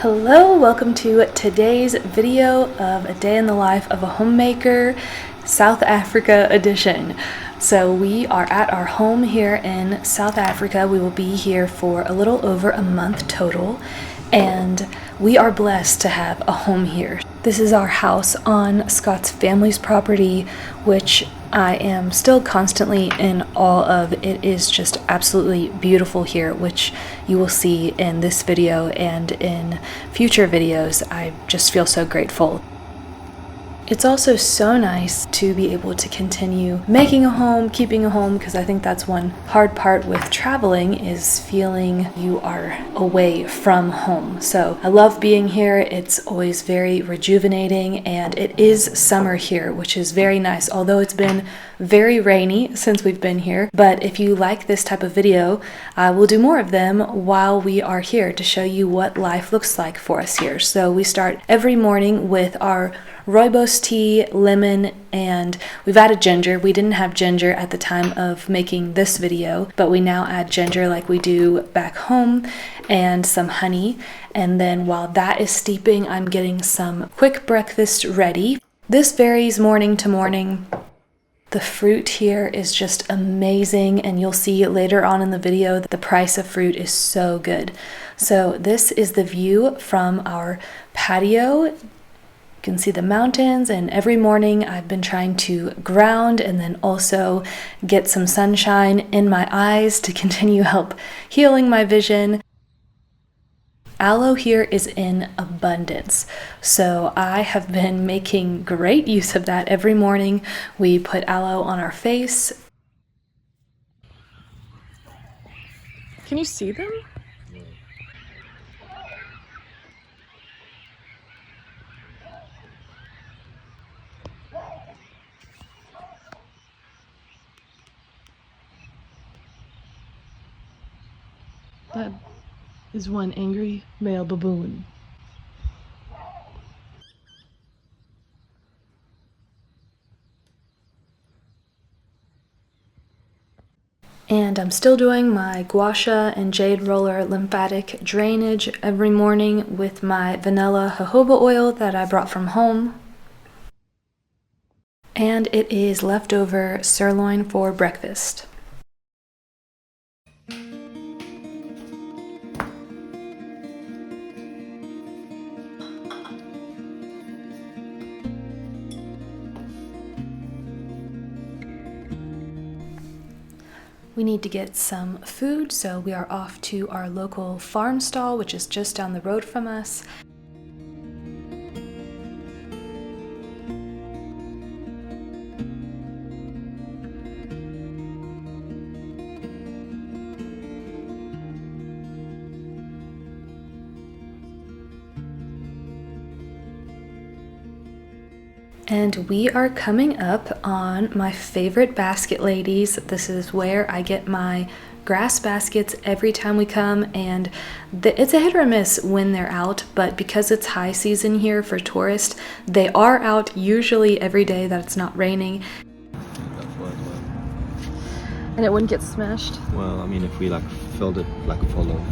Hello, welcome to today's video of a day in the life of a homemaker, South Africa edition. So we are at our home here in South Africa. We will be here for a little over a month total, and we are blessed to have a home here. This is our house on Scott's family's property, which I am still constantly in awe of. It is just absolutely beautiful here, which you will see in this video and in future videos. I just feel so grateful. It's also so nice to be able to continue making a home, keeping a home, because I think that's one hard part with traveling is feeling you are away from home. So I love being here. It's always very rejuvenating, and it is summer here, which is very nice, although it's been very rainy since we've been here. But if you like this type of video, I will do more of them while we are here to show you what life looks like for us here. So we start every morning with our rooibos tea, lemon, and we've added ginger. We didn't have ginger at the time of making this video, but we now add ginger like we do back home, and some honey. And then while that is steeping, I'm getting some quick breakfast ready. This varies morning to morning. The fruit here is just amazing, and you'll see later on in the video that the price of fruit is so good. So this is the view from our patio. You can see the mountains, and every morning I've been trying to ground and then also get some sunshine in my eyes to continue help healing my vision. Aloe here is in abundance, so I have been making great use of that. Every morning we put aloe on our face. Can you see them? That is one angry male baboon. And I'm still doing my gua sha and jade roller lymphatic drainage every morning with my vanilla jojoba oil that I brought from home. And it is leftover sirloin for breakfast. We need to get some food, so we are off to our local farm stall, which is just down the road from us. And we are coming up on my favorite basket, ladies. This is where I get my grass baskets every time we come, and it's a hit or miss when they're out, but because it's high season here for tourists, they are out usually every day that it's not raining. And it wouldn't get smashed? Well, I mean, if we filled it full of.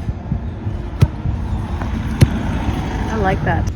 I like that.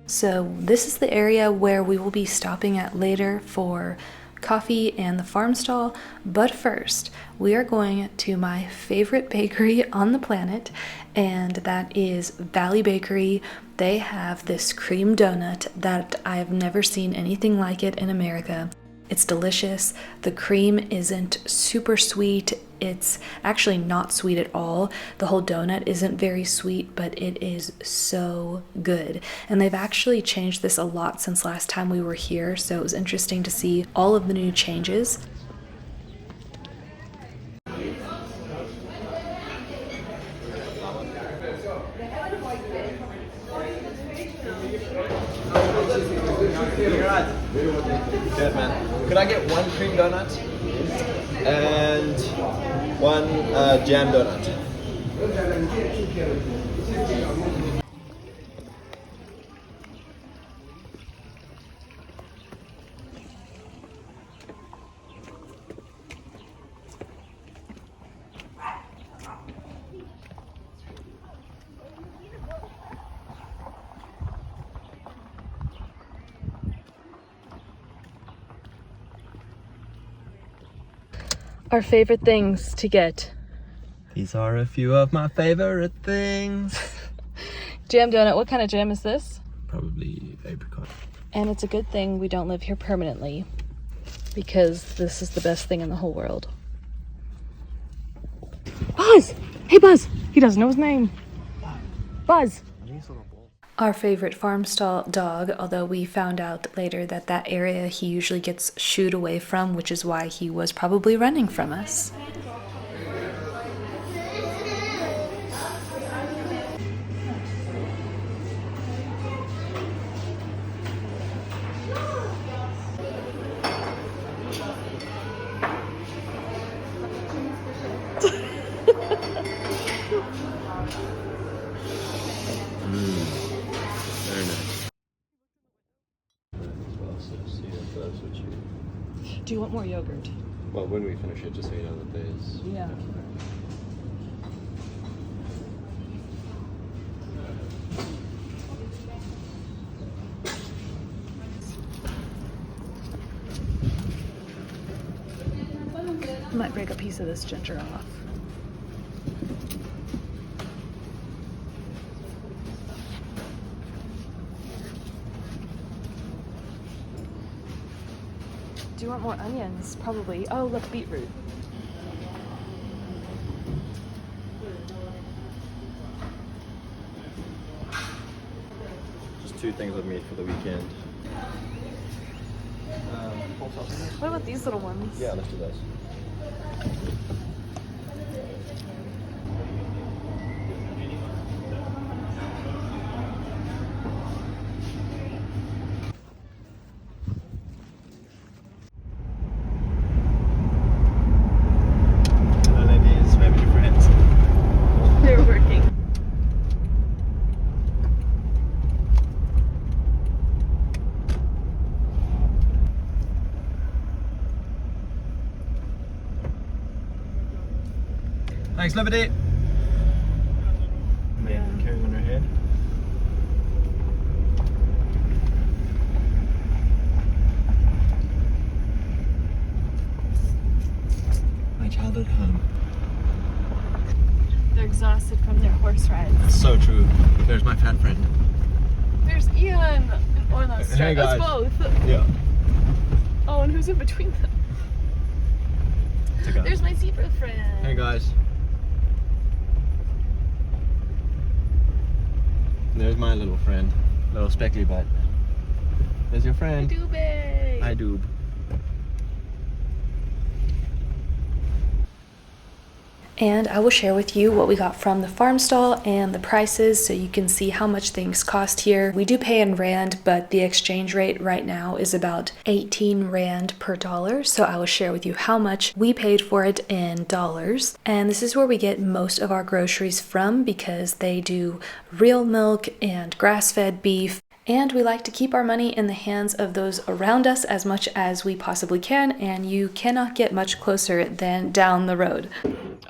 So this is the area where we will be stopping at later for coffee and the farm stall, but first we are going to my favorite bakery on the planet, and that is Valley Bakery. They have this cream donut that I have never seen anything like it in America. It's delicious. The cream isn't super sweet. It's actually not sweet at all. The whole donut isn't very sweet, but it is so good. And they've actually changed this a lot since last time we were here, so it was interesting to see all of the new changes. Good, man. Could I get one cream donut and one jam donut? our favorite things to get. These are a few of my favorite things. Jam donut. What kind of jam is this? Probably apricot. And it's a good thing we don't live here permanently, because this is the best thing in the whole world. Buzz! Hey, Buzz! He doesn't know his name. Buzz! Our favorite farm stall dog, although we found out later that that area he usually gets shooed away from, which is why he was probably running from us. Very nice. Do you want more yogurt? Well, when we finish it, just so you know that there's... Yeah. I might break a piece of this ginger off. Do you want more onions? Probably. Oh, look, beetroot. Just 2 things I've made for the weekend. What about these little ones? Yeah, let's do those. They're working. Thanks, Liberty. Man, carrying on her head. My childhood home. They're exhausted from their horse rides. So true. There's my fat friend. There's Ian and Orla. Hey, guys. Us both. Yeah. Oh, and who's in between them? Together. There's my zebra friend. Hey, guys. There's my little friend, little speckly butt. There's your friend. Dooby. Hi, Doob. And I will share with you what we got from the farm stall and the prices so you can see how much things cost here. We do pay in rand, but the exchange rate right now is about 18 rand per dollar. So I will share with you how much we paid for it in dollars. And this is where we get most of our groceries from because they do real milk and grass-fed beef. And we like to keep our money in the hands of those around us as much as we possibly can, and you cannot get much closer than down the road.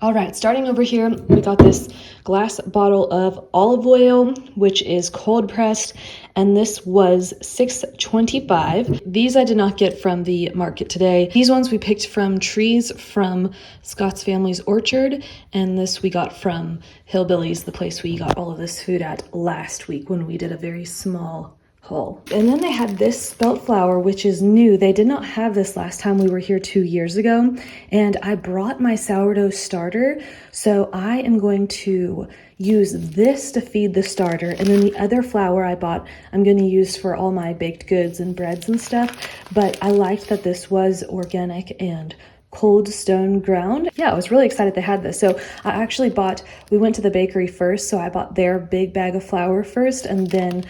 All right, starting over here, we got this glass bottle of olive oil, which is cold pressed, and this was $6.25. These I did not get from the market today. These ones we picked from trees from Scott's family's orchard, and this we got from Hillbillies, the place we got all of this food at last week when we did a very small haul. And then they had this spelt flour, which is new. They did not have this last time we were here 2 years ago. And I brought my sourdough starter. So I am going to use this to feed the starter. And then the other flour I bought, I'm going to use for all my baked goods and breads and stuff. But I liked that this was organic and cold stone ground. Yeah, I was really excited they had this. So I actually we went to the bakery first. So I bought their big bag of flour first. And then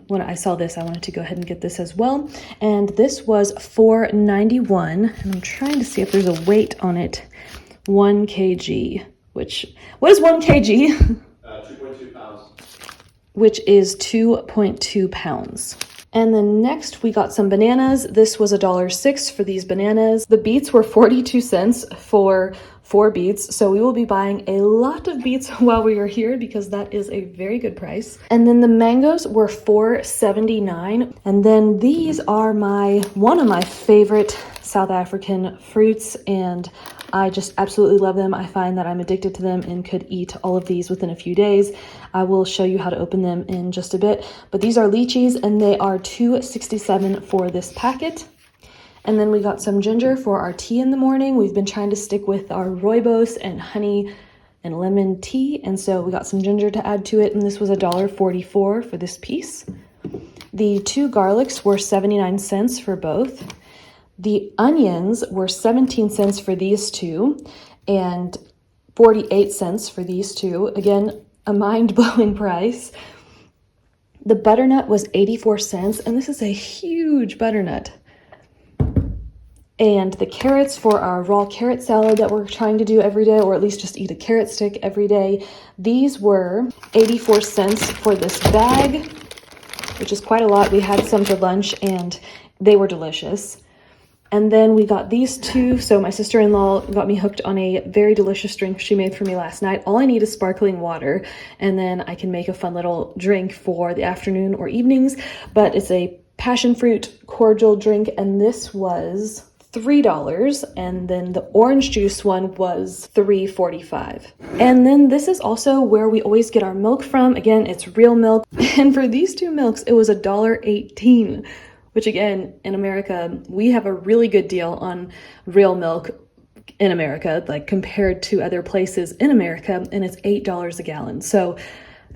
when I saw this, I wanted to go ahead and get this as well. And this was $4.91. And I'm trying to see if there's a weight on it. 1 kg, what is 1 kg? 2.2 pounds. Which is 2.2 pounds. And then next we got some bananas. This was $1.06 for these bananas. The beets were 42 cents for 4 beets. So we will be buying a lot of beets while we are here because that is a very good price. And then the mangoes were $4.79. And then these are one of my favorite South African fruits and I just absolutely love them. I find that I'm addicted to them and could eat all of these within a few days. I will show you how to open them in just a bit. But these are lychees and they are $2.67 for this packet. And then we got some ginger for our tea in the morning. We've been trying to stick with our rooibos and honey and lemon tea. And so we got some ginger to add to it. And this was $1.44 for this piece. The 2 garlics were 79 cents for both. The onions were 17 cents for these 2 and 48 cents for these 2. Again, a mind-blowing price. The butternut was 84 cents, and this is a huge butternut. And the carrots for our raw carrot salad that we're trying to do every day, or at least just eat a carrot stick every day, these were 84 cents for this bag, which is quite a lot. We had some for lunch and they were delicious. And then we got these 2. So my sister-in-law got me hooked on a very delicious drink she made for me last night. All I need is sparkling water, and then I can make a fun little drink for the afternoon or evenings. But it's a passion fruit cordial drink, and this was $3, and then the orange juice one was $3.45. And then this is also where we always get our milk from. Again, it's real milk. And for these 2 milks, it was $1.18, which again, in America, we have a really good deal on real milk in America, like compared to other places in America, and it's $8 a gallon. So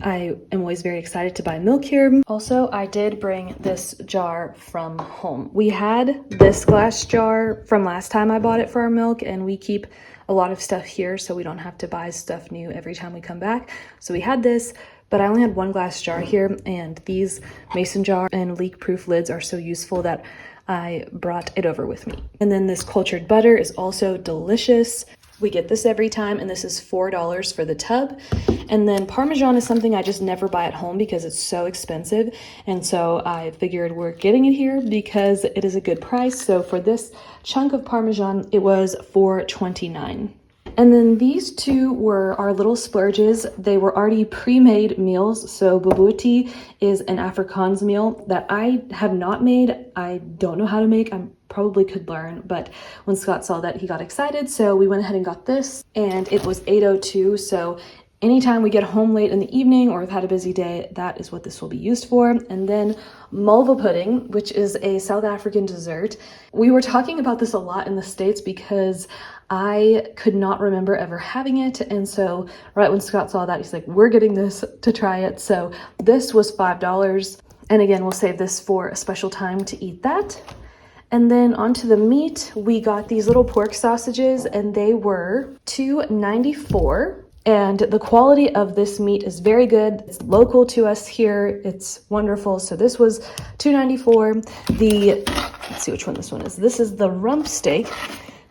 I am always very excited to buy milk here. Also, I did bring this jar from home. We had this glass jar from last time I bought it for our milk, and we keep a lot of stuff here so we don't have to buy stuff new every time we come back. So we had this, but I only had 1 glass jar here, and these mason jar and leak-proof lids are so useful that I brought it over with me. And then this cultured butter is also delicious. We get this every time, and this is $4 for the tub. And then Parmesan is something I just never buy at home because it's so expensive. And so I figured we're getting it here because it is a good price. So for this chunk of Parmesan, it was $4.29. And then these 2 were our little splurges. They were already pre-made meals. So bobotie is an Afrikaans meal that I have not made. I don't know how to make. I probably could learn, but when Scott saw that, he got excited. So we went ahead and got this, and it was $8.02. So anytime we get home late in the evening or have had a busy day, that is what this will be used for. And then malva pudding, which is a South African dessert. We were talking about this a lot in the States because I could not remember ever having it. And so right when Scott saw that, he's like, we're getting this to try it. So this was $5. And again, we'll save this for a special time to eat that. And then onto the meat, we got these little pork sausages, and they were $2.94. And the quality of this meat is very good. It's local to us here. It's wonderful. So this was $2.94. Let's see which one this one is. This is the rump steak,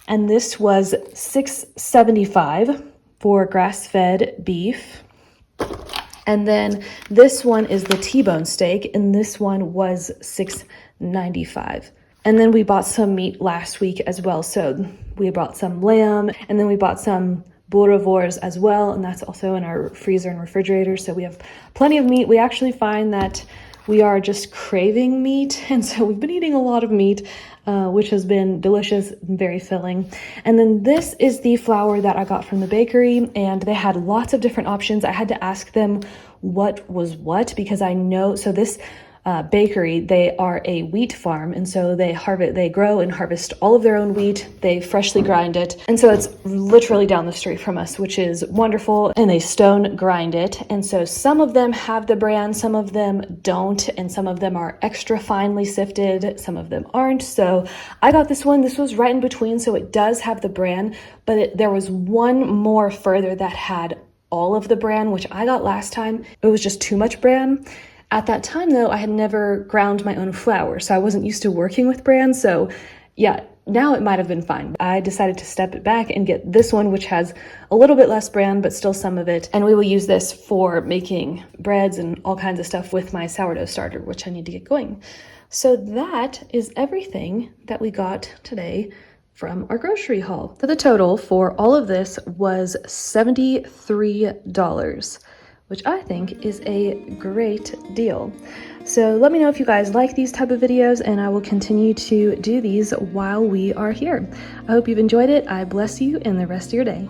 and this was $6.75 for grass-fed beef. And then this one is the T-bone steak, and this one was $6.95. And then we bought some meat last week as well. So we bought some lamb, and then we bought some boerewors as well, and that's also in our freezer and refrigerator. So we have plenty of meat. We actually find that we are just craving meat, and so we've been eating a lot of meat, which has been delicious and very filling. And then this is the flour that I got from the bakery, and they had lots of different options. I had to ask them what was what, because I know, so this bakery, they are a wheat farm, and so they grow and harvest all of their own wheat. They freshly grind it, and so it's literally down the street from us, which is wonderful. And they stone grind it, and so some of them have the brand, some of them don't, and some of them are extra finely sifted, some of them aren't. So I got this one. This was right in between, so it does have the brand, but there was one more further that had all of the brand, which I got last time. It was just too much brand. At that time, though, I had never ground my own flour, so I wasn't used to working with bran. So yeah, now it might have been fine. I decided to step it back and get this one, which has a little bit less bran, but still some of it. And we will use this for making breads and all kinds of stuff with my sourdough starter, which I need to get going. So that is everything that we got today from our grocery haul. So the total for all of this was $73. which I think is a great deal. So let me know if you guys like these type of videos, and I will continue to do these while we are here. I hope you've enjoyed it. I bless you in the rest of your day.